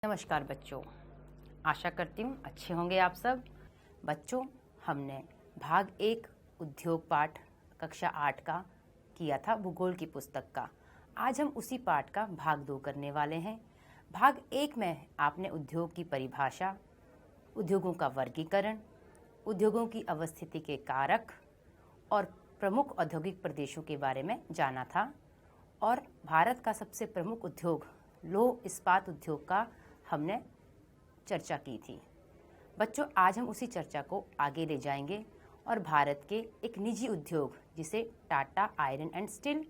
नमस्कार बच्चों, आशा करती हूँ अच्छे होंगे आप सब। बच्चों, हमने भाग 1 उद्योग पाठ कक्षा 8 का किया था भूगोल की पुस्तक का। आज हम उसी पाठ का भाग 2 करने वाले हैं। भाग 1 में आपने उद्योग की परिभाषा, उद्योगों का वर्गीकरण, उद्योगों की अवस्थिति के कारक और प्रमुख औद्योगिक प्रदेशों के बारे में जाना था और भारत का सबसे प्रमुख उद्योग लौह इस्पात उद्योग का हमने चर्चा की थी। बच्चों, आज हम उसी चर्चा को आगे ले जाएंगे और भारत के एक निजी उद्योग जिसे Tata iron and steel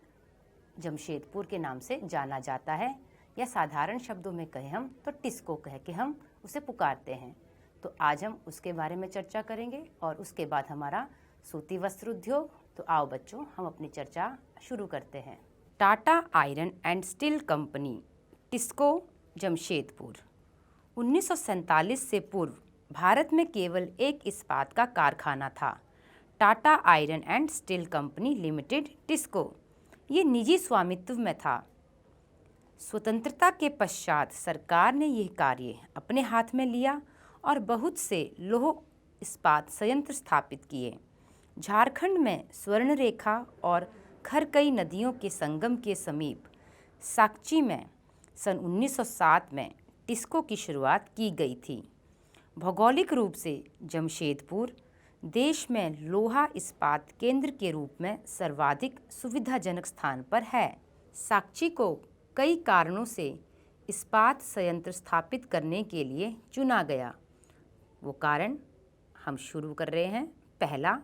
Jamshedpur के नाम से जाना जाता है, या साधारण शब्दों में कहें हम तो टिस्को कह के हम उसे पुकारते हैं। तो आज हम उसके बारे में चर्चा करेंगे और उसके बाद हमारा सूती वस्त्र उद्योग। तो आओ बच्चों, हम अपनी चर्चा शुरू करते हैं। Tata iron and steel company TISCO Jamshedpur 1947 से पूर्व भारत में केवल एक इस्पात का कारखाना था, Tata iron and steel company limited TISCO. ये निजी स्वामित्व में था। स्वतंत्रता के पश्चात सरकार ने यह कार्य अपने हाथ में लिया और बहुत से लौह इस्पात संयंत्र स्थापित किए। झारखंड में स्वर्णरेखा और खरकई नदियों के संगम के समीप साकची में सन 1907 में टिस्को की शुरुआत की गई थी। भौगोलिक रूप से जमशेदपुर देश में लोहा इस्पात केंद्र के रूप में सर्वाधिक सुविधाजनक स्थान पर है। साकची को कई कारणों से इस्पात संयंत्र स्थापित करने के लिए चुना गया। वो कारण हम शुरू कर रहे हैं। पहला,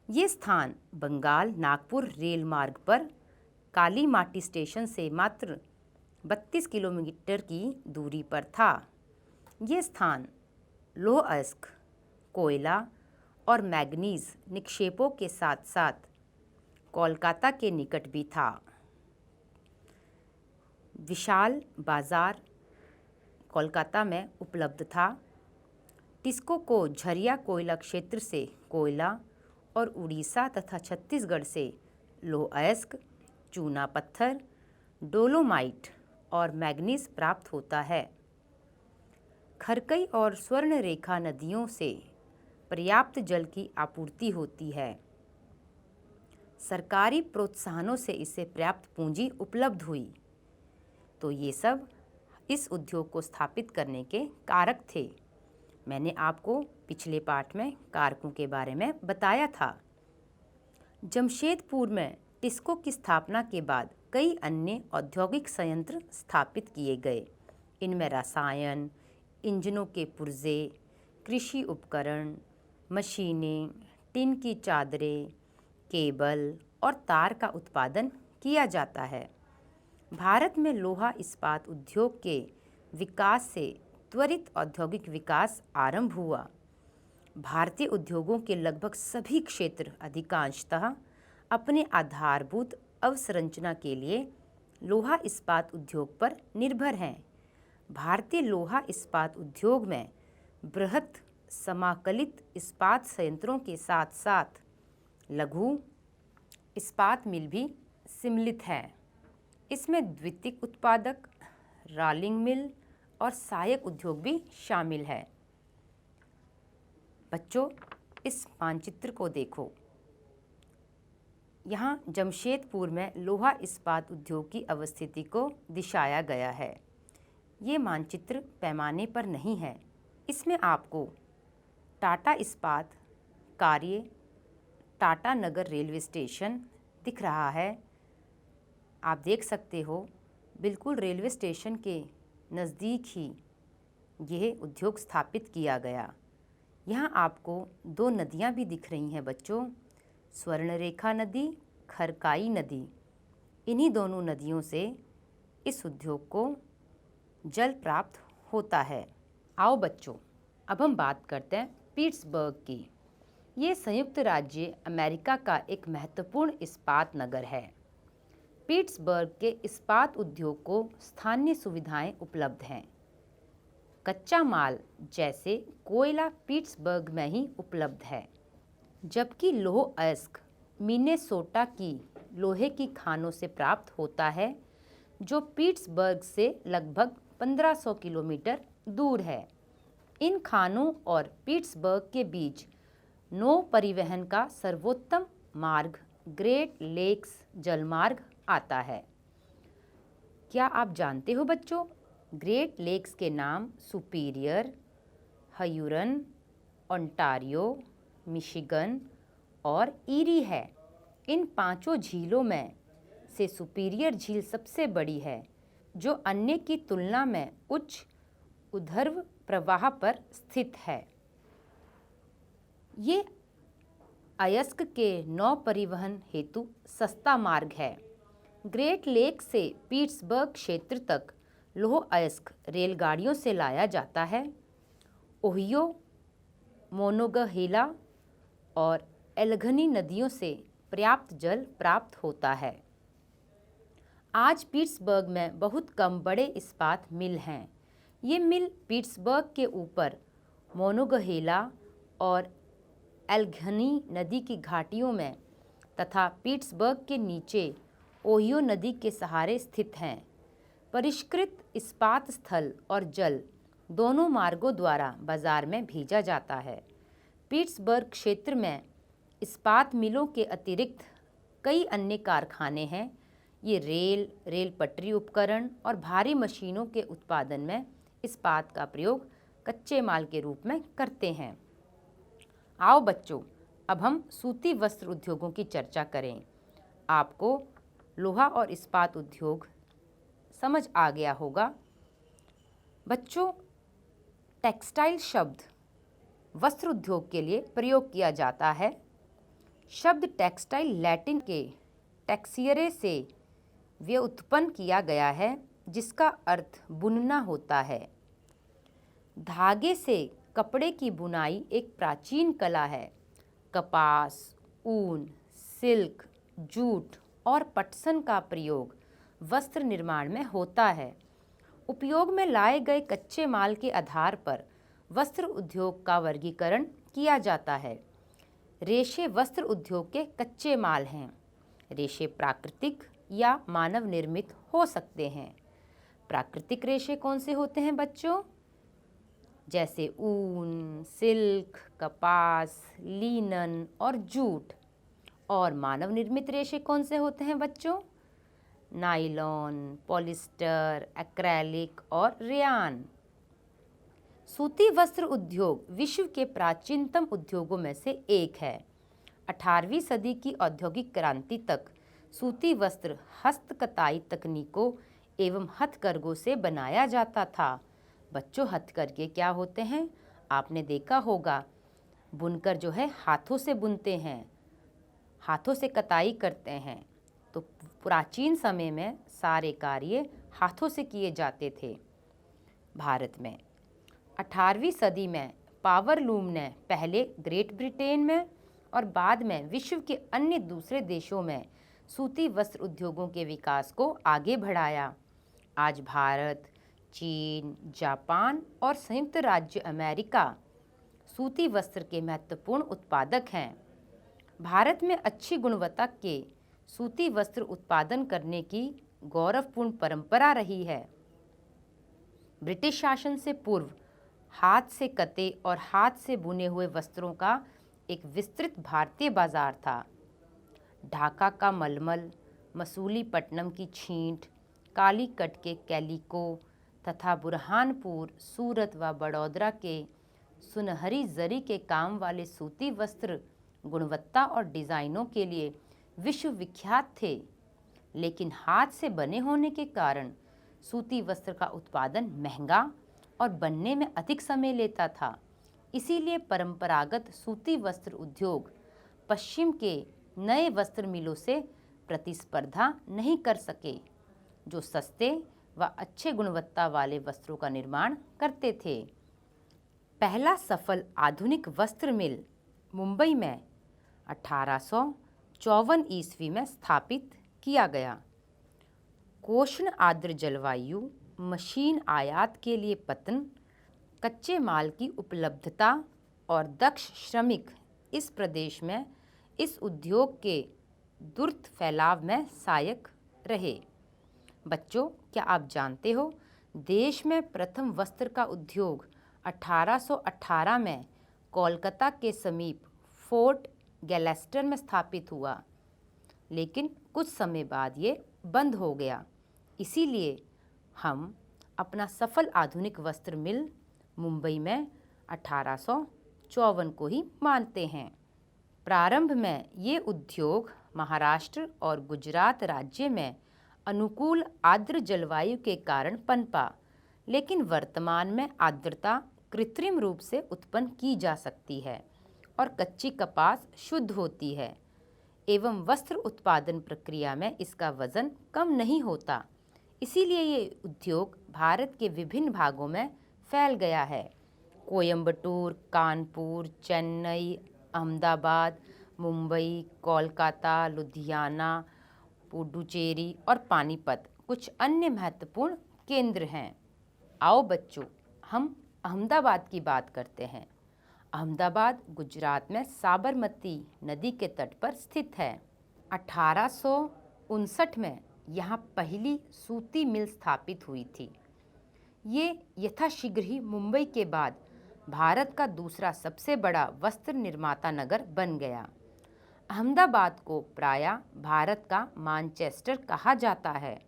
ये स्थान बंगाल नागपुर रेल मार्ग पर काली माटी स्टेशन से मात्र 32 किलोमीटर की दूरी पर था। ये स्थान लौह अयस्क, कोयला और मैग्नीज निक्षेपों के साथ साथ कोलकाता के निकट भी था। विशाल बाजार कोलकाता में उपलब्ध था। टिस्को को झरिया कोयला क्षेत्र से कोयला और उड़ीसा तथा छत्तीसगढ़ से लौह अयस्क, चूना पत्थर, डोलोमाइट और मैग्नीज प्राप्त होता है। खरकई और स्वर्णरेखा नदियों से पर्याप्त जल की आपूर्ति होती है। सरकारी प्रोत्साहनों से इसे पर्याप्त पूंजी उपलब्ध हुई। तो ये सब इस उद्योग को स्थापित करने के कारक थे। मैंने आपको पिछले पाठ में कारकों के बारे में बताया था। जमशेदपुर में टिस्को की स्थापना के बाद कई अन्य औद्योगिक संयंत्र स्थापित किए गए। इनमें रसायन, इंजनों के पुर्जे, कृषि उपकरण, मशीनें, टिन की चादरें, केबल और तार का उत्पादन किया जाता है। भारत में लोहा इस्पात उद्योग के विकास से त्वरित औद्योगिक विकास आरंभ हुआ। भारतीय उद्योगों के लगभग सभी क्षेत्र अधिकांशतः अपने आधारभूत अवसंरचना के लिए लोहा इस्पात उद्योग पर निर्भर हैं। भारतीय लोहा इस्पात उद्योग में बृहत समाकलित इस्पात संयंत्रों के साथ साथ लघु इस्पात मिल भी सम्मिलित हैं। इसमें द्वितीयक उत्पादक, रोलिंग मिल और सहायक उद्योग भी शामिल है। बच्चों, इस मानचित्र को देखो। यहाँ जमशेदपुर में लोहा इस्पात उद्योग की अवस्थिति को दर्शाया गया है। ये मानचित्र पैमाने पर नहीं है। इसमें आपको टाटा इस्पात कार्य टाटा नगर रेलवे स्टेशन दिख रहा है। आप देख सकते हो, बिल्कुल रेलवे स्टेशन के नज़दीक ही यह उद्योग स्थापित किया गया। यहाँ आपको दो नदियाँ भी दिख रही हैं बच्चों, स्वर्णरेखा नदी, खरकाई नदी। इन्हीं दोनों नदियों से इस उद्योग को जल प्राप्त होता है। आओ बच्चों, अब हम बात करते हैं पिट्सबर्ग की। ये संयुक्त राज्य अमेरिका का एक महत्वपूर्ण इस्पात नगर है। पिट्सबर्ग के इस्पात उद्योग को स्थानीय सुविधाएं उपलब्ध हैं। कच्चा माल जैसे कोयला पिट्सबर्ग में ही उपलब्ध है, जबकि लौह अयस्क मिनेसोटा की लोहे की खानों से प्राप्त होता है, जो पिट्सबर्ग से लगभग 1500 किलोमीटर दूर है। इन खानों और पिट्सबर्ग के बीच नौ परिवहन का सर्वोत्तम मार्ग ग्रेट लेक्स जलमार्ग आता है। क्या आप जानते हो बच्चों, ग्रेट लेक्स के नाम सुपीरियर, हयूरन, ओंटारियो, मिशिगन और ईरी है। इन पांचों झीलों में से सुपीरियर झील सबसे बड़ी है, जो अन्य की तुलना में उच्च ऊर्ध्व प्रवाह पर स्थित है। ये अयस्क के नौ परिवहन हेतु सस्ता मार्ग है। ग्रेट लेक से पिट्सबर्ग क्षेत्र तक लौह अयस्क रेलगाड़ियों से लाया जाता है। ओहियो, मोनोगहेला और एल्गनी नदियों से पर्याप्त जल प्राप्त होता है। आज पिट्सबर्ग में बहुत कम बड़े इस्पात मिल हैं। ये मिल पिट्सबर्ग के ऊपर मोनोगहेला और एल्गनी नदी की घाटियों में तथा पिट्सबर्ग के नीचे ओहियो नदी के सहारे स्थित हैं। परिष्कृत इस्पात स्थल और जल दोनों मार्गों द्वारा बाजार में भेजा जाता है। पिट्सबर्ग क्षेत्र में इस्पात मिलों के अतिरिक्त कई अन्य कारखाने हैं। ये रेल पटरी उपकरण और भारी मशीनों के उत्पादन में इस्पात का प्रयोग कच्चे माल के रूप में करते हैं। आओ बच्चों, अब हम सूती वस्त्र उद्योगों की चर्चा करें। आपको लोहा और इस्पात उद्योग समझ आ गया होगा। बच्चों, टेक्सटाइल शब्द वस्त्र उद्योग के लिए प्रयोग किया जाता है। शब्द टेक्सटाइल लैटिन के टेक्सियरे से व्युत्पन्न किया गया है, जिसका अर्थ बुनना होता है। धागे से कपड़े की बुनाई एक प्राचीन कला है। कपास, ऊन, सिल्क, जूट और पटसन का प्रयोग वस्त्र निर्माण में होता है। उपयोग में लाए गए कच्चे माल के आधार पर वस्त्र उद्योग का वर्गीकरण किया जाता है। रेशे वस्त्र उद्योग के कच्चे माल हैं। रेशे प्राकृतिक या मानव निर्मित हो सकते हैं। प्राकृतिक रेशे कौन से होते हैं बच्चों? जैसे ऊन, सिल्क, कपास, लिनन और जूट। और मानव निर्मित रेशे कौन से होते हैं बच्चों? नायलॉन, पॉलिस्टर, एक्रेलिक और रेयान। सूती वस्त्र उद्योग विश्व के प्राचीनतम उद्योगों में से एक है। 18वीं सदी की औद्योगिक क्रांति तक सूती वस्त्र हस्तकताई तकनीकों एवं हथकरघों से बनाया जाता था। बच्चों, हथकरघे क्या होते हैं? आपने देखा होगा, बुनकर जो है हाथों से बुनते हैं, हाथों से कताई करते हैं। तो प्राचीन समय में सारे कार्य हाथों से किए जाते थे। भारत में 18वीं सदी में पावर लूम ने पहले ग्रेट ब्रिटेन में और बाद में विश्व के अन्य दूसरे देशों में सूती वस्त्र उद्योगों के विकास को आगे बढ़ाया। आज भारत, चीन, जापान और संयुक्त राज्य अमेरिका सूती वस्त्र के महत्वपूर्ण उत्पादक हैं। भारत में अच्छी गुणवत्ता के सूती वस्त्र उत्पादन करने की गौरवपूर्ण परंपरा रही है। ब्रिटिश शासन से पूर्व हाथ से कते और हाथ से बुने हुए वस्त्रों का एक विस्तृत भारतीय बाजार था। ढाका का मलमल, मसूलीपट्टनम की छींट, कालीकट के कैलिको तथा बुरहानपुर, सूरत व बड़ौदरा के सुनहरी जरी के काम वाले सूती वस्त्र गुणवत्ता और डिज़ाइनों के लिए विश्व विख्यात थे। लेकिन हाथ से बने होने के कारण सूती वस्त्र का उत्पादन महंगा और बनने में अधिक समय लेता था। इसीलिए परंपरागत सूती वस्त्र उद्योग पश्चिम के नए वस्त्र मिलों से प्रतिस्पर्धा नहीं कर सके, जो सस्ते व अच्छे गुणवत्ता वाले वस्त्रों का निर्माण करते थे। पहला सफल आधुनिक वस्त्र मिल मुंबई में 1854 ईस्वी में स्थापित किया गया। कोष्ण आर्द्र जलवायु, मशीन आयात के लिए पतन, कच्चे माल की उपलब्धता और दक्ष श्रमिक इस प्रदेश में इस उद्योग के द्रुत फैलाव में सहायक रहे। बच्चों, क्या आप जानते हो देश में प्रथम वस्त्र का उद्योग 1818 में कोलकाता के समीप फोर्ट गैलेस्टर में स्थापित हुआ, लेकिन कुछ समय बाद ये बंद हो गया। इसीलिए हम अपना सफल आधुनिक वस्त्र मिल मुंबई में 1854 को ही मानते हैं। प्रारंभ में ये उद्योग महाराष्ट्र और गुजरात राज्य में अनुकूल आर्द्र जलवायु के कारण पनपा, लेकिन वर्तमान में आर्द्रता कृत्रिम रूप से उत्पन्न की जा सकती है और कच्ची कपास शुद्ध होती है एवं वस्त्र उत्पादन प्रक्रिया में इसका वजन कम नहीं होता। इसीलिए ये उद्योग भारत के विभिन्न भागों में फैल गया है। कोयंबटूर, कानपुर, चेन्नई, अहमदाबाद, मुंबई, कोलकाता, लुधियाना, पुडुचेरी और पानीपत कुछ अन्य महत्वपूर्ण केंद्र हैं। आओ बच्चों, हम अहमदाबाद की बात करते हैं। अहमदाबाद गुजरात में साबरमती नदी के तट पर स्थित है। 1859 में यहाँ पहली सूती मिल स्थापित हुई थी। ये यथाशीघ्र ही मुंबई के बाद भारत का दूसरा सबसे बड़ा वस्त्र निर्माता नगर बन गया। अहमदाबाद को प्रायः भारत का मैनचेस्टर कहा जाता है।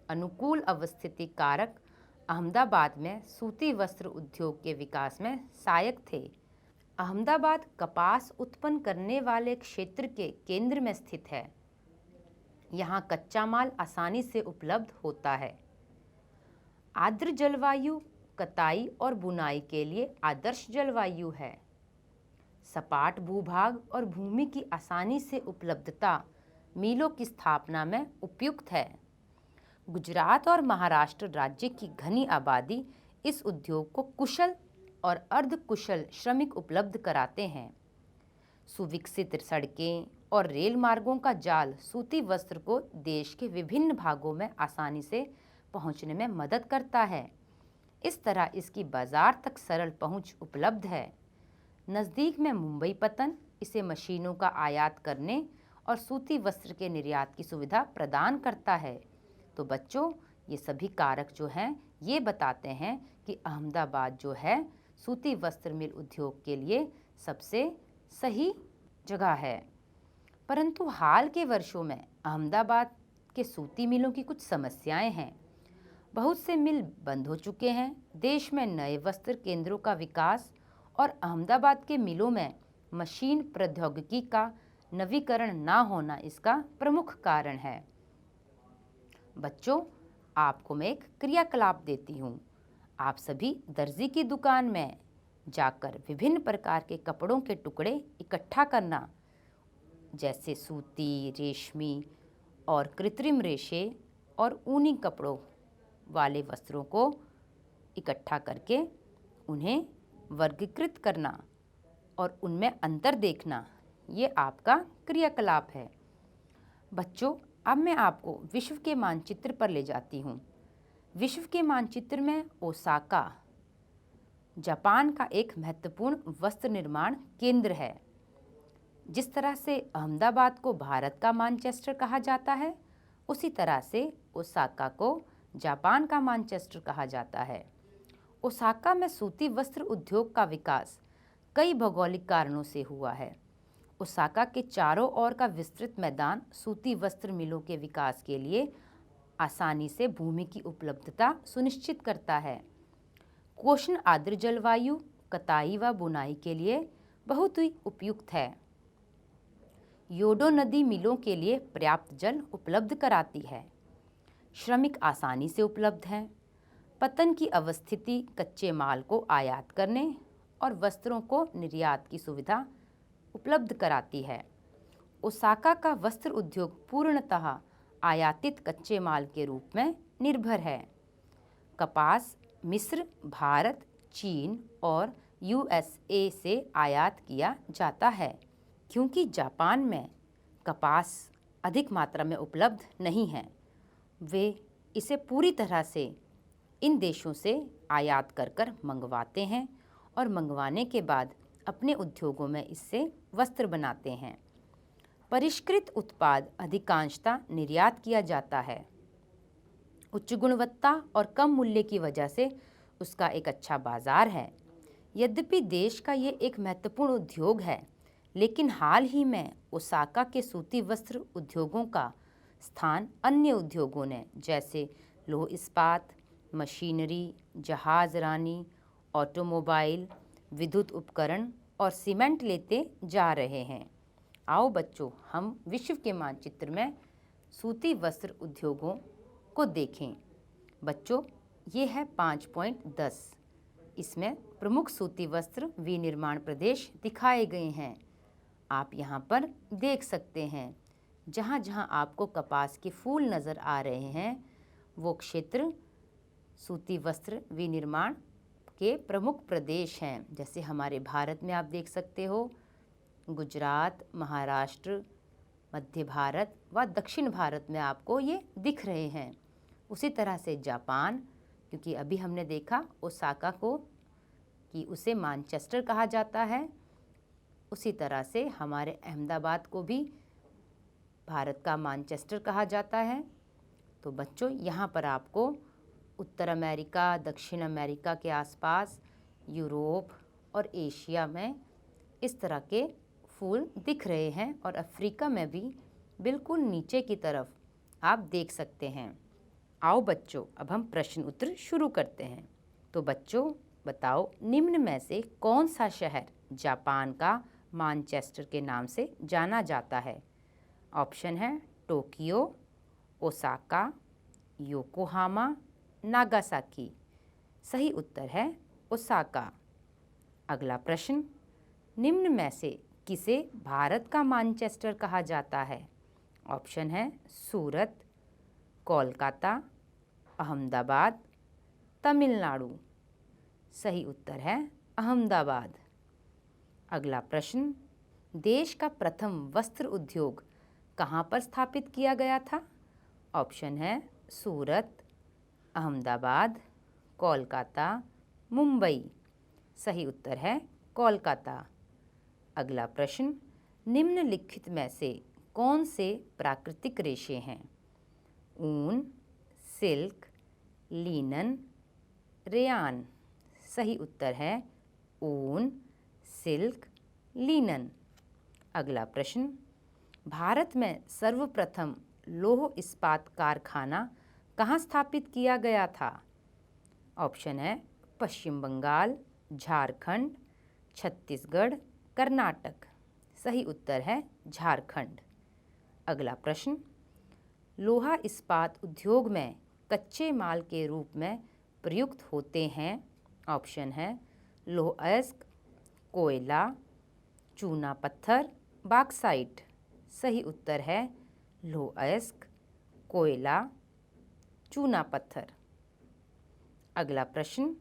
अनुकूल अवस्थिति कारक अहमदाबाद में सूती वस्त्र उद्योग के विकास में सहायक थे। अहमदाबाद कपास उत्पन्न करने वाले क्षेत्र के केंद्र में स्थित है। यहाँ कच्चा माल आसानी से उपलब्ध होता है। आर्द्र जलवायु कताई और बुनाई के लिए आदर्श जलवायु है। सपाट भूभाग और भूमि की आसानी से उपलब्धता मिलों की स्थापना में उपयुक्त है। गुजरात और महाराष्ट्र राज्य की घनी आबादी इस उद्योग को कुशल और अर्धकुशल श्रमिक उपलब्ध कराते हैं। सुविकसित सड़कें और रेल मार्गों का जाल सूती वस्त्र को देश के विभिन्न भागों में आसानी से पहुंचने में मदद करता है। इस तरह इसकी बाजार तक सरल पहुंच उपलब्ध है। नज़दीक में मुंबई पत्तन इसे मशीनों का आयात करने और सूती वस्त्र के निर्यात की सुविधा प्रदान करता है। तो बच्चों, ये सभी कारक जो हैं ये बताते हैं कि अहमदाबाद जो है सूती वस्त्र मिल उद्योग के लिए सबसे सही जगह है। परंतु हाल के वर्षों में अहमदाबाद के सूती मिलों की कुछ समस्याएं हैं। बहुत से मिल बंद हो चुके हैं। देश में नए वस्त्र केंद्रों का विकास और अहमदाबाद के मिलों में मशीन प्रौद्योगिकी का नवीकरण ना होना इसका प्रमुख कारण है। बच्चों, आपको मैं एक क्रियाकलाप देती हूँ। आप सभी दर्जी की दुकान में जाकर विभिन्न प्रकार के कपड़ों के टुकड़े इकट्ठा करना, जैसे सूती, रेशमी और कृत्रिम रेशे और ऊनी कपड़ों वाले वस्त्रों को इकट्ठा करके उन्हें वर्गीकृत करना और उनमें अंतर देखना, ये आपका क्रियाकलाप है। बच्चों, अब मैं आपको विश्व के मानचित्र पर ले जाती हूँ। विश्व के मानचित्र में ओसाका जापान का एक महत्वपूर्ण वस्त्र निर्माण केंद्र है। जिस तरह से अहमदाबाद को भारत का मैनचेस्टर कहा जाता है, उसी तरह से ओसाका को जापान का मैनचेस्टर कहा जाता है। ओसाका में सूती वस्त्र उद्योग का विकास कई भौगोलिक कारणों से हुआ है। ओसाका के चारों ओर का विस्तृत मैदान सूती वस्त्र मिलों के विकास के लिए आसानी से भूमि की उपलब्धता सुनिश्चित करता है। कोष्ण आर्द्र जलवायु कताई व बुनाई के लिए बहुत ही उपयुक्त है। योडो नदी मिलों के लिए पर्याप्त जल उपलब्ध कराती है। श्रमिक आसानी से उपलब्ध हैं। पतन की अवस्थिति कच्चे माल को आयात करने और वस्त्रों को निर्यात की सुविधा उपलब्ध कराती है। ओसाका का वस्त्र उद्योग पूर्णतः आयातित कच्चे माल के रूप में निर्भर है। कपास मिस्र, भारत, चीन और यूएसए से आयात किया जाता है, क्योंकि जापान में कपास अधिक मात्रा में उपलब्ध नहीं है। वे इसे पूरी तरह से इन देशों से आयात कर मंगवाते हैं और मंगवाने के बाद अपने उद्योगों में इससे वस्त्र बनाते हैं। परिष्कृत उत्पाद अधिकांशतः निर्यात किया जाता है। उच्च गुणवत्ता और कम मूल्य की वजह से उसका एक अच्छा बाजार है। यद्यपि देश का ये एक महत्वपूर्ण उद्योग है, लेकिन हाल ही में ओसाका के सूती वस्त्र उद्योगों का स्थान अन्य उद्योगों ने, जैसे लौह इस्पात, मशीनरी, जहाज रानी, ऑटोमोबाइल, विद्युत उपकरण और सीमेंट लेते जा रहे हैं। आओ बच्चों, हम विश्व के मानचित्र में सूती वस्त्र उद्योगों को देखें। बच्चों, ये है 5.10। इसमें प्रमुख सूती वस्त्र विनिर्माण प्रदेश दिखाए गए हैं। आप यहाँ पर देख सकते हैं, जहाँ जहाँ आपको कपास के फूल नज़र आ रहे हैं, वो क्षेत्र सूती वस्त्र विनिर्माण के प्रमुख प्रदेश हैं। जैसे हमारे भारत में आप देख सकते हो, गुजरात, महाराष्ट्र, मध्य भारत व दक्षिण भारत में आपको ये दिख रहे हैं। उसी तरह से जापान, क्योंकि अभी हमने देखा ओसाका को कि उसे मैनचेस्टर कहा जाता है, उसी तरह से हमारे अहमदाबाद को भी भारत का मैनचेस्टर कहा जाता है। तो बच्चों, यहाँ पर आपको उत्तर अमेरिका, दक्षिण अमेरिका के आसपास, यूरोप और एशिया में इस तरह के फूल दिख रहे हैं और अफ्रीका में भी बिल्कुल नीचे की तरफ आप देख सकते हैं। आओ बच्चों, अब हम प्रश्न उत्तर शुरू करते हैं। तो बच्चों बताओ, निम्न में से कौन सा शहर जापान का मैनचेस्टर के नाम से जाना जाता है? ऑप्शन है टोक्यो, ओसाका, योकोहामा, नागासाकी। सही उत्तर है ओसाका। अगला प्रश्न, निम्न में से किसे भारत का मैनचेस्टर कहा जाता है? ऑप्शन है सूरत, कोलकाता, अहमदाबाद, तमिलनाडु। सही उत्तर है अहमदाबाद। अगला प्रश्न, देश का प्रथम वस्त्र उद्योग कहाँ पर स्थापित किया गया था? ऑप्शन है सूरत, अहमदाबाद, कोलकाता, मुंबई। सही उत्तर है कोलकाता। अगला प्रश्न, निम्नलिखित में से कौन से प्राकृतिक रेशे हैं? ऊन, सिल्क, लिनन, रेयान। सही उत्तर है ऊन, सिल्क, लिनन। अगला प्रश्न, भारत में सर्वप्रथम लौह इस्पात कारखाना कहाँ स्थापित किया गया था? ऑप्शन है पश्चिम बंगाल, झारखंड, छत्तीसगढ़, कर्नाटक। सही उत्तर है झारखंड। अगला प्रश्न, लोहा इस्पात उद्योग में कच्चे माल के रूप में प्रयुक्त होते हैं। ऑप्शन है लौह अयस्क, कोयला, चूना पत्थर, बॉक्साइट। सही उत्तर है लौह अयस्क, कोयला, चूना पत्थर। अगला प्रश्न,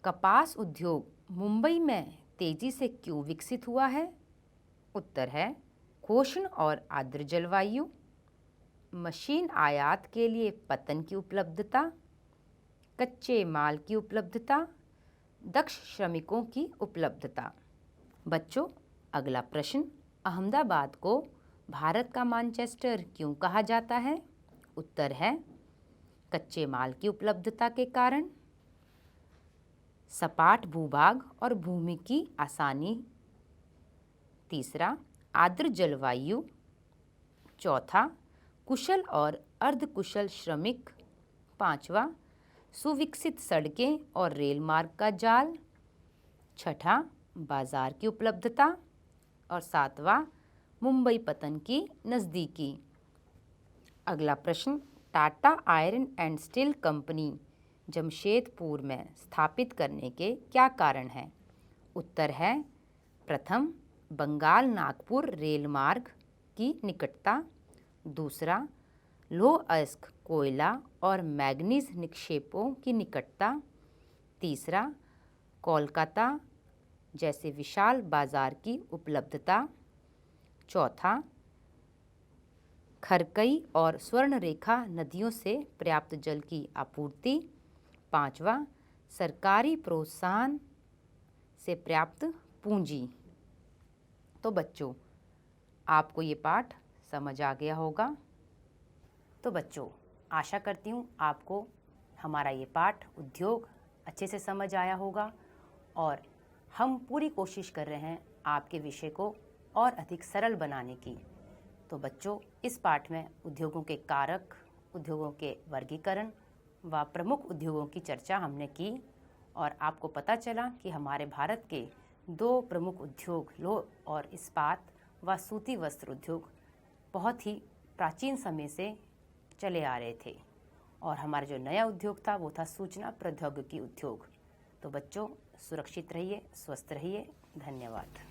कपास उद्योग मुंबई में तेजी से क्यों विकसित हुआ है? उत्तर है उष्ण और आर्द्र जलवायु, मशीन आयात के लिए पतन की उपलब्धता, कच्चे माल की उपलब्धता, दक्ष श्रमिकों की उपलब्धता। बच्चों, अगला प्रश्न, अहमदाबाद को भारत का मैनचेस्टर क्यों कहा जाता है? उत्तर है कच्चे माल की उपलब्धता के कारण, सपाट भूभाग और भूमि की आसानी, तीसरा आर्द्र जलवायु, चौथा कुशल और अर्धकुशल श्रमिक, पांचवा सुविकसित सड़कें और रेल मार्ग का जाल, छठा बाजार की उपलब्धता और सातवां मुंबई पतन की नज़दीकी। अगला प्रश्न, Tata iron and steel company Jamshedpur में स्थापित करने के क्या कारण हैं? उत्तर है प्रथम बंगाल नागपुर रेल मार्ग की निकटता, दूसरा लौह अयस्क कोयला और मैग्नीज निक्षेपों की निकटता, तीसरा कोलकाता जैसे विशाल बाजार की उपलब्धता, चौथा खरकई और स्वर्णरेखा नदियों से पर्याप्त जल की आपूर्ति, पांचवा सरकारी प्रोत्साहन से पर्याप्त पूंजी। तो बच्चों, आपको ये पाठ समझ आ गया होगा। तो बच्चों, आशा करती हूँ आपको हमारा ये पाठ उद्योग अच्छे से समझ आया होगा और हम पूरी कोशिश कर रहे हैं आपके विषय को और अधिक सरल बनाने की। तो बच्चों, इस पाठ में उद्योगों के कारक, उद्योगों के वर्गीकरण व प्रमुख उद्योगों की चर्चा हमने की और आपको पता चला कि हमारे भारत के 2 प्रमुख उद्योग लोह और इस्पात व सूती वस्त्र उद्योग बहुत ही प्राचीन समय से चले आ रहे थे और हमारा जो नया उद्योग था वो था सूचना प्रौद्योगिकी उद्योग। तो बच्चों, सुरक्षित रहिए, स्वस्थ रहिए। धन्यवाद।